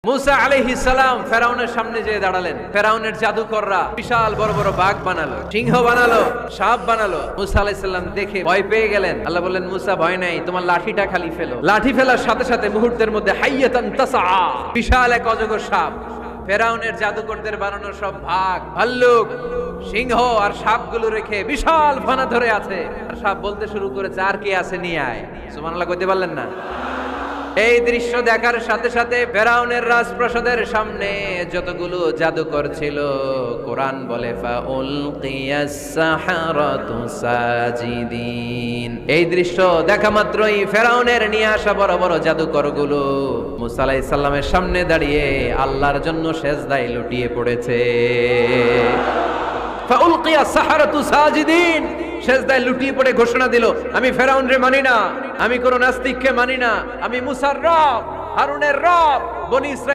মুসা আলাইহিস সালাম ফেরাউনের সামনে যেয়ে দাঁড়ালেন। ফেরাউনের জাদুকররা বিশাল বড় বড় বাঘ বানালো, সিংহ বানালো, সাপ বানালো। মুসা আলাইহিস সালাম দেখে ভয় পেয়ে গেলেন। আল্লাহ বললেন, মুসা ভয় নাই, তোমার লাঠিটা খালি ফেলো। লাঠি ফেলার সাথে সাথে মুহূর্তের মধ্যে হাইয়াতান তাসআ, বিশাল এক অজগর সাপ, ফেরাউনের জাদুকরদের বানানো সব ভাগ, ভাল্লুক, সিংহ আর সাপগুলো রেখে বিশাল ফানা ধরে আছে। আর সাপ বলতে শুরু করেছে, আর কে আছে নিয়ে আয়। সুবহানাল্লাহ কইতে পারলেন না? এই দৃশ্য দেখার সাথে সাথে ফেরাউনের রাজপ্রাসাদের সামনে যতগুলো জাদুকর ছিল, কোরআন বলে ফাউলকিয়াস সাহারাতু সাজিদিন। এই দৃশ্য দেখা মাত্রই ফেরাউনের নিয়ে আসা বড় বড় জাদুকরগুলো মুসা আলাইহিস সালামের সামনে দাঁড়িয়ে আল্লাহর জন্য সেজদায় লুটিয়ে পড়েছে। ফাউলকিয়াস সাহারাতু সাজিদিন, সেজদায় লুটিয়ে পড়ে ঘোষণা দিল, আমি ফেরাউনরে মানি না, আমি কোন নাস্তিককে মানি না, আমি মুসার রব, হারুনের রব, বনি ইসরাইল